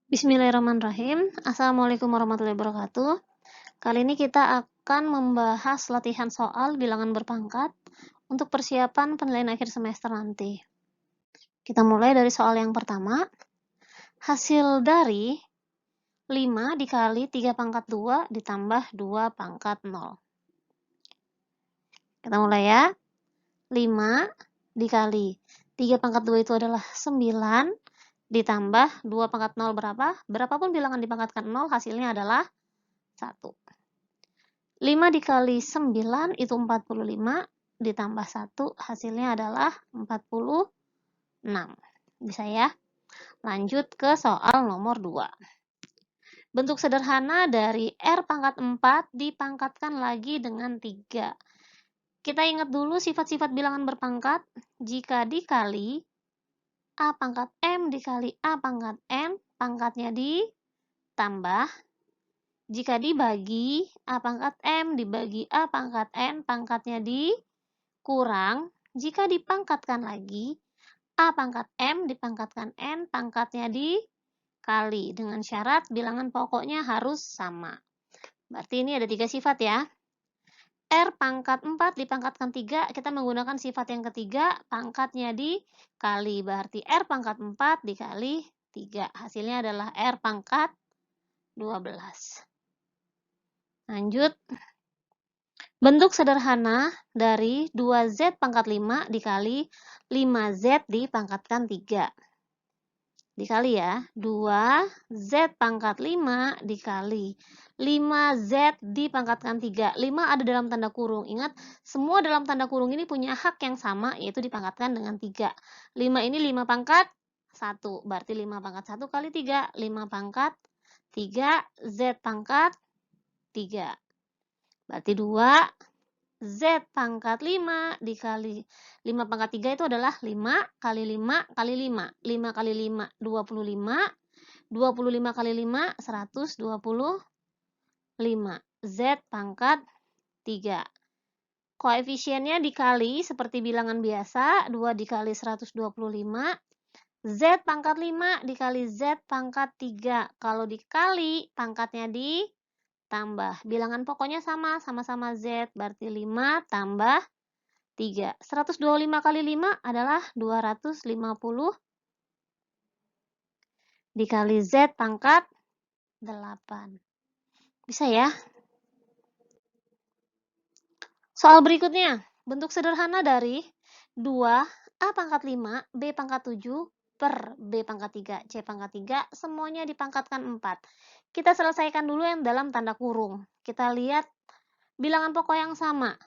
Bismillahirrahmanirrahim. Assalamualaikum warahmatullahi wabarakatuh. Kali ini kita akan membahas latihan soal bilangan berpangkat untuk persiapan penilaian akhir semester nanti. Kita mulai dari soal yang pertama. Hasil dari 5 dikali 3 pangkat 2 ditambah 2 pangkat 0. Kita mulai ya. 5 dikali 3 pangkat 2 itu adalah 9 ditambah 2 pangkat 0 berapa? Berapapun bilangan dipangkatkan 0 hasilnya adalah 1. 5 dikali 9 itu 45 ditambah 1 hasilnya adalah 46. Bisa ya? Lanjut ke soal nomor 2. Bentuk sederhana dari R pangkat 4 dipangkatkan lagi dengan 3. Kita ingat dulu sifat-sifat bilangan berpangkat. Jika dikali A pangkat M dikali A pangkat N, pangkatnya ditambah. Jika dibagi A pangkat M dibagi A pangkat N, pangkatnya dikurang. Jika dipangkatkan lagi, A pangkat M dipangkatkan N, pangkatnya dikali. Dengan syarat bilangan pokoknya harus sama. Berarti ini ada 3 sifat ya. R pangkat 4 dipangkatkan 3, kita menggunakan sifat yang ketiga, pangkatnya dikali. Berarti R pangkat 4 dikali 3. Hasilnya adalah R pangkat 12. Lanjut. Bentuk sederhana dari 2Z pangkat 5 dikali 5Z dipangkatkan 3. Dikali ya, 2Z pangkat 5 dikali 5Z dipangkatkan 3. 5 ada dalam tanda kurung. Ingat, semua dalam tanda kurung ini punya hak yang sama, yaitu dipangkatkan dengan 3. 5 ini 5 pangkat 1. Berarti 5 pangkat 1 kali 3. 5 pangkat 3, Z pangkat 3. Berarti 2 Z pangkat 5 dikali 5 pangkat 3 itu adalah 5 kali 5 kali 5. 5 kali 5, 25. 25 kali 5, 125. Z pangkat 3. Koefisiennya dikali seperti bilangan biasa. 2 dikali 125. Z pangkat 5 dikali Z pangkat 3. Kalau dikali, pangkatnya ditambah. Bilangan pokoknya sama-sama Z. Berarti 5 tambah 3. 125 kali 5 adalah 250 dikali Z pangkat 8. Bisa ya? Soal berikutnya, bentuk sederhana dari 2 A pangkat 5, B pangkat 7 per B pangkat 3, C pangkat 3, semuanya dipangkatkan 4. Kita selesaikan dulu yang dalam tanda kurung. Kita lihat bilangan pokok yang sama.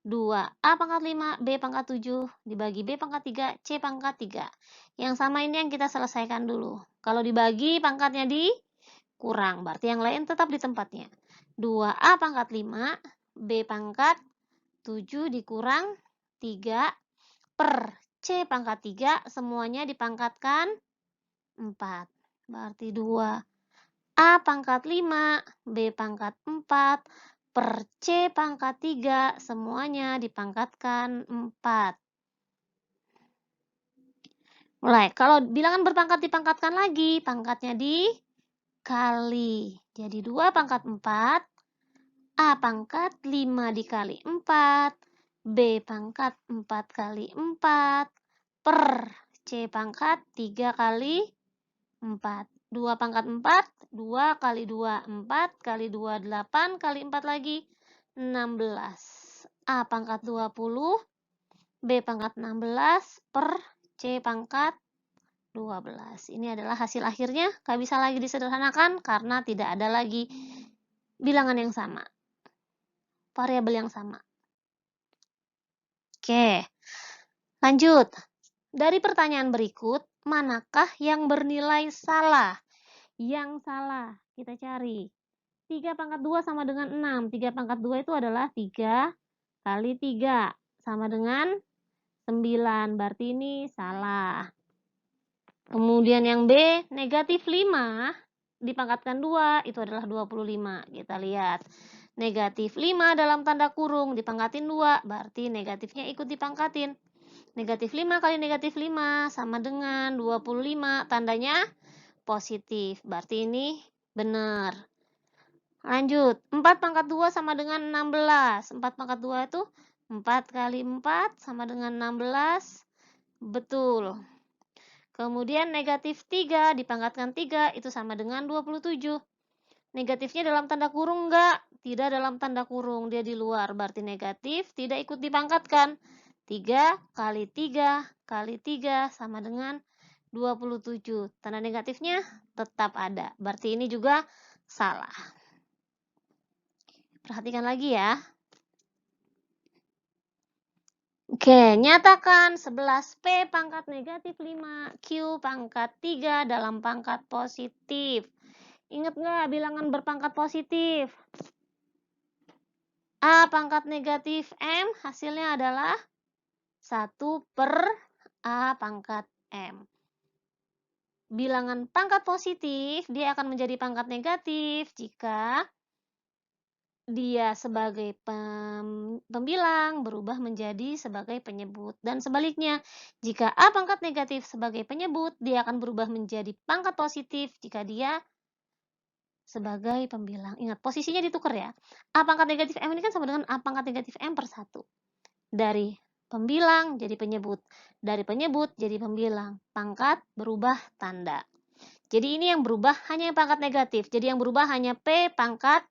2 A pangkat 5, B pangkat 7, dibagi B pangkat 3, C pangkat 3. Yang sama ini yang kita selesaikan dulu. Kalau dibagi, pangkatnya dikurang. Berarti yang lain tetap di tempatnya. 2A pangkat 5, B pangkat 7 dikurang 3 per C pangkat 3, semuanya dipangkatkan 4. Berarti 2A pangkat 5, B pangkat 4, per C pangkat 3, semuanya dipangkatkan 4. Mulai, kalau bilangan berpangkat dipangkatkan lagi, pangkatnya dikali. Jadi 2 pangkat 4, A pangkat 5 dikali 4, B pangkat 4 kali 4, per C pangkat 3 kali 4. 2 pangkat 4, 2 kali 2, 4 kali 2, 8 kali 4 lagi, 16. A pangkat 20, B pangkat 16, per C pangkat 12. Ini adalah hasil akhirnya. Gak bisa lagi disederhanakan karena tidak ada lagi bilangan yang sama. Variabel yang sama. Oke, lanjut. Dari pertanyaan berikut, manakah yang bernilai salah? Yang salah, kita cari. 3 pangkat 2 sama dengan 6. 3 pangkat 2 itu adalah 3 kali 3. Sama dengan 9. Berarti ini salah. Kemudian yang B, negatif 5 dipangkatkan 2, itu adalah 25. Kita lihat. Negatif 5 dalam tanda kurung dipangkatin 2, berarti negatifnya ikut dipangkatin. Negatif 5 kali negatif 5 sama dengan 25, tandanya positif. Berarti ini benar. Lanjut, 4 pangkat 2 sama dengan 16. 4 pangkat 2 itu 4 kali 4 sama dengan 16. Betul. Kemudian negatif 3 dipangkatkan 3 itu sama dengan 27. Negatifnya dalam tanda kurung enggak? Tidak dalam tanda kurung, dia di luar. Berarti negatif tidak ikut dipangkatkan. 3 kali 3 kali 3 sama dengan 27. Tanda negatifnya tetap ada. Berarti ini juga salah. Perhatikan lagi ya. Oke, nyatakan 11P pangkat negatif 5Q pangkat 3 dalam pangkat positif. Ingat nggak bilangan berpangkat positif? A pangkat negatif M hasilnya adalah 1 per A pangkat M. Bilangan pangkat positif dia akan menjadi pangkat negatif jika dia sebagai pembilang berubah menjadi sebagai penyebut. Dan sebaliknya, jika A pangkat negatif sebagai penyebut, dia akan berubah menjadi pangkat positif jika dia sebagai pembilang. Ingat, posisinya ditukar ya. A pangkat negatif M ini kan sama dengan A pangkat negatif M per 1. Dari pembilang jadi penyebut. Dari penyebut jadi pembilang. Pangkat berubah tanda. Jadi ini yang berubah hanya yang pangkat negatif. Jadi yang berubah hanya P pangkat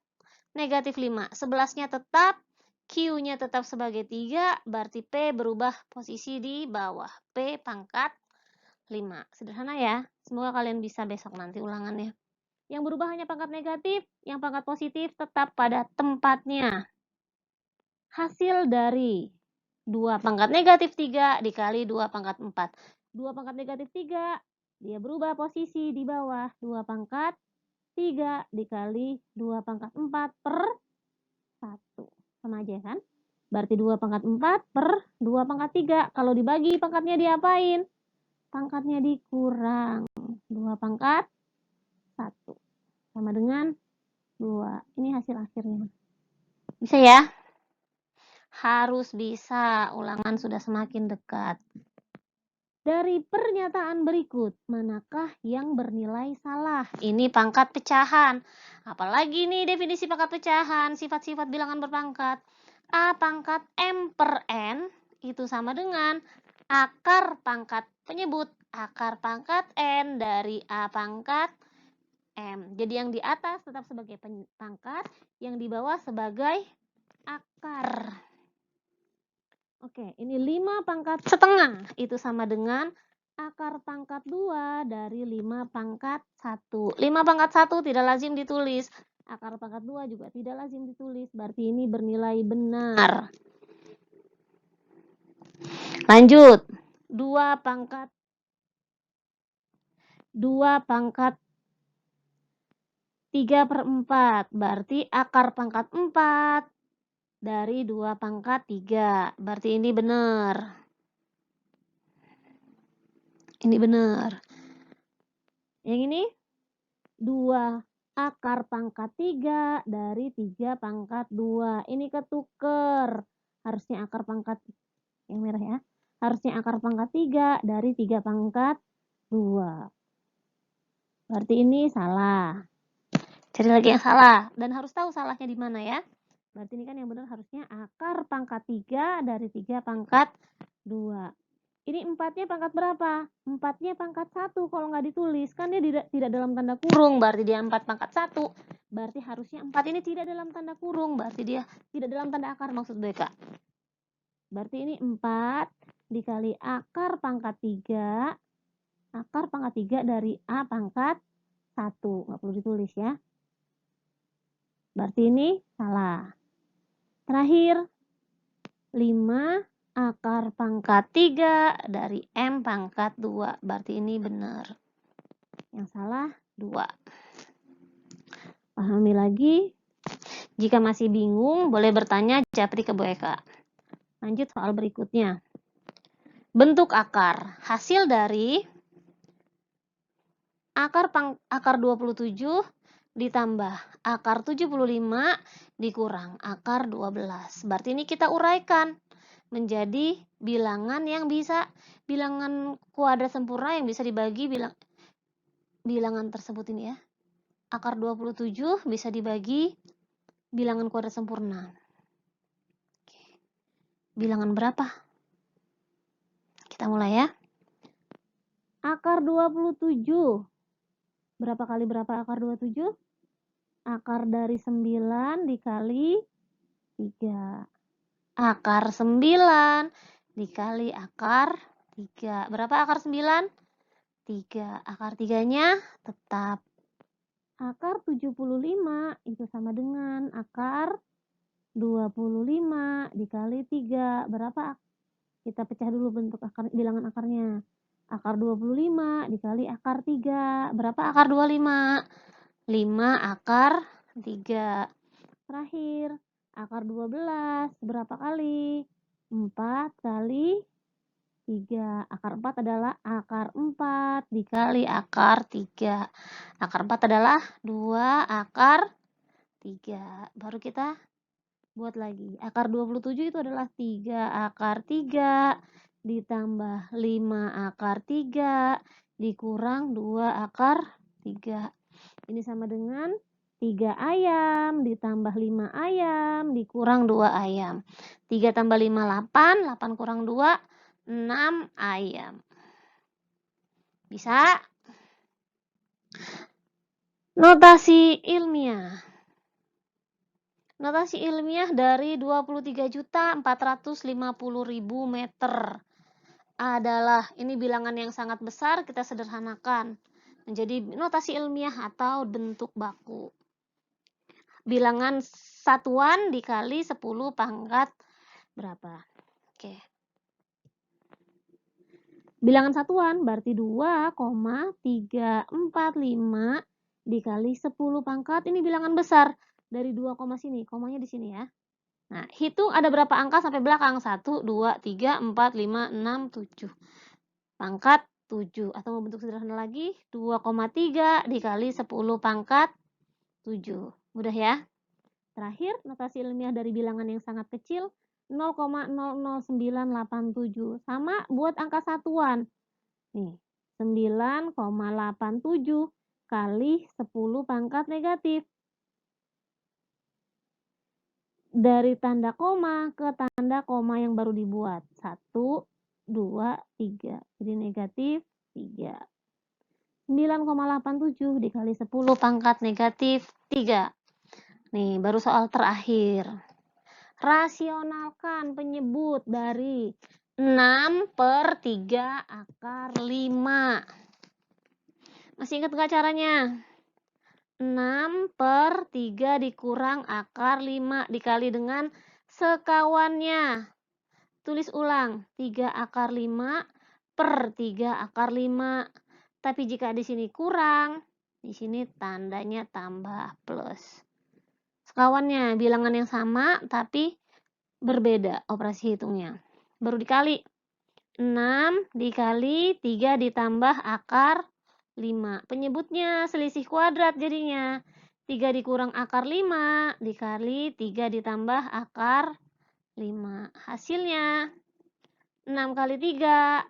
negatif 5. 11-nya tetap, Q-nya tetap sebagai 3, berarti P berubah posisi di bawah. P pangkat 5. Sederhana ya. Semoga kalian bisa besok nanti ulangannya. Yang berubah hanya pangkat negatif, yang pangkat positif tetap pada tempatnya. Hasil dari 2 pangkat negatif 3 dikali 2 pangkat 4. 2 pangkat negatif 3, dia berubah posisi di bawah 2 pangkat 3 dikali 2 pangkat 4 per 1. Sama aja kan? Berarti 2 pangkat 4 per 2 pangkat 3. Kalau dibagi pangkatnya diapain? Pangkatnya dikurang. 2 pangkat 1. Sama dengan 2. Ini hasil akhirnya. Bisa ya? Harus bisa. Ulangan sudah semakin dekat. Dari pernyataan berikut, manakah yang bernilai salah? Ini pangkat pecahan. Apalagi nih definisi pangkat pecahan, sifat-sifat bilangan berpangkat. A pangkat M per N itu sama dengan akar pangkat penyebut. Akar pangkat N dari A pangkat M. Jadi yang di atas tetap sebagai pangkat, yang di bawah sebagai akar. Oke, ini 5 pangkat setengah itu sama dengan akar pangkat 2 dari 5 pangkat 1. 5 pangkat 1 tidak lazim ditulis. Akar pangkat 2 juga tidak lazim ditulis. Berarti ini bernilai benar. Lanjut. 2 pangkat 3 per 4. Berarti akar pangkat 4 dari 2 pangkat 3. Berarti ini benar. Ini benar. Yang ini 2 akar pangkat 3 dari 3 pangkat 2. Ini ketuker. Harusnya akar pangkat yang merah ya. Harusnya akar pangkat 3 dari 3 pangkat 2. Berarti ini salah. Cari lagi yang salah. Dan harus tahu salahnya di mana ya. Berarti ini kan yang benar harusnya akar pangkat 3 dari 3 pangkat 2. Ini 4-nya pangkat berapa? 4-nya pangkat 1 kalau nggak ditulis. Kan dia tidak dalam tanda kurung, berarti dia 4 pangkat 1. Berarti harusnya 4 ini tidak dalam tanda kurung, berarti dia tidak dalam tanda akar maksud BK. Berarti ini 4 dikali akar pangkat 3. Akar pangkat 3 dari A pangkat 1. Nggak perlu ditulis ya. Berarti ini salah. Terakhir, 5 akar pangkat 3 dari M pangkat 2. Berarti ini benar. Yang salah 2. Pahami lagi. Jika masih bingung, boleh bertanya japri ke Bu Eka. Lanjut soal berikutnya. Bentuk akar. Hasil dari akar 27 ditambah akar 75 dikurang akar 12. Berarti ini kita uraikan menjadi bilangan yang bisa, bilangan kuadrat sempurna yang bisa dibagi bilangan tersebut ini ya. Akar 27 bisa dibagi bilangan kuadrat sempurna. Bilangan berapa? Kita mulai ya. Akar 27. Berapa kali berapa akar 27? Akar dari 9 dikali 3. Akar 9 dikali akar 3. Berapa akar 9? 3. Akar 3-nya tetap. Akar 75 itu sama dengan akar 25 dikali 3. Berapa? Kita pecah dulu bentuk akar, bilangan akarnya. Akar 25 dikali akar 3. Berapa akar 25? 5 akar 3. Terakhir, akar 12 berapa kali? 4 kali 3. Akar 4 adalah akar 4 dikali akar 3. Akar 4 adalah 2 akar 3. Baru kita buat lagi. Akar 27 itu adalah 3 akar 3 ditambah 5 akar 3 dikurang 2 akar 3. Ini sama dengan 3 ayam ditambah 5 ayam dikurang 2 ayam. 3 tambah 5, 8. 8 kurang 2, 6 ayam. Bisa? Notasi ilmiah. Notasi ilmiah dari 23.450.000 meter adalah, ini bilangan yang sangat besar, kita sederhanakan menjadi notasi ilmiah atau bentuk baku. Bilangan satuan dikali 10 pangkat berapa? Oke. Bilangan satuan berarti 2,345 dikali 10 pangkat. Ini bilangan besar. Dari 2, sini, komanya di sini ya. Nah, hitung ada berapa angka sampai belakang. 1, 2, 3, 4, 5, 6, 7. Pangkat 7. Atau mau bentuk sederhana lagi, 2,3 dikali 10 pangkat 7. Mudah ya? Terakhir, notasi ilmiah dari bilangan yang sangat kecil, 0,00987. Sama buat angka satuan. Nih, 9,87 kali 10 pangkat negatif. Dari tanda koma ke tanda koma yang baru dibuat. 1, 2, 3. Jadi negatif 3. 9,87 dikali 10 pangkat negatif 3. Nih, baru soal terakhir. Rasionalkan penyebut dari 6/3 akar 5. Masih ingat nggak caranya? 6/3 dikurang akar 5 dikali dengan sekawannya. Tulis ulang, 3 akar 5 per 3 akar 5. Tapi jika di sini kurang, di sini tandanya tambah plus. Sekawannya bilangan yang sama tapi berbeda operasi hitungnya. Baru dikali. 6 dikali 3 ditambah akar 5. Penyebutnya selisih kuadrat jadinya. 3 dikurang akar 5 dikali 3 ditambah akar 5. Hasilnya 6 kali 3,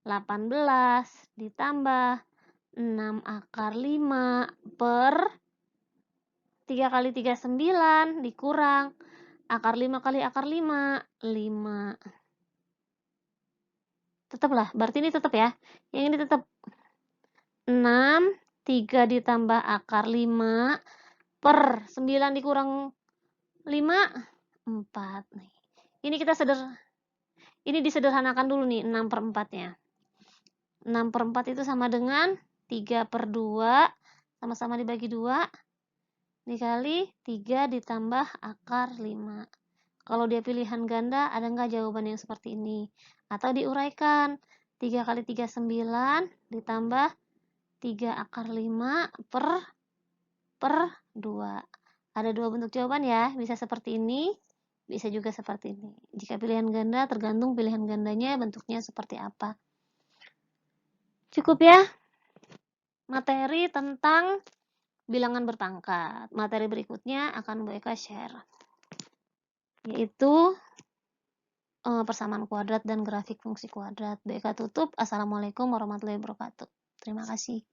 18 ditambah 6 akar 5 per 3 kali 3, 9 dikurang akar 5 kali akar 5, 5. Tetaplah, berarti ini tetap ya. Yang ini tetap 6, 3 ditambah akar 5 per 9 dikurang 5, 4. Nih. Ini kita ini disederhanakan dulu nih, 6/4-nya. 6/4 itu sama dengan 3/2, sama-sama dibagi 2, dikali 3 ditambah akar 5. Kalau dia pilihan ganda, ada nggak jawaban yang seperti ini? Atau diuraikan, 3 kali 3, 9, ditambah 3 akar 5 per 2. Ada 2 bentuk jawaban ya, bisa seperti ini, bisa juga seperti ini. Jika pilihan ganda, tergantung pilihan gandanya bentuknya seperti apa. Cukup ya materi tentang bilangan berpangkat. Materi berikutnya akan Bu Eka share, yaitu persamaan kuadrat dan grafik fungsi kuadrat. Bu Eka tutup. Assalamualaikum warahmatullahi wabarakatuh. Terima kasih.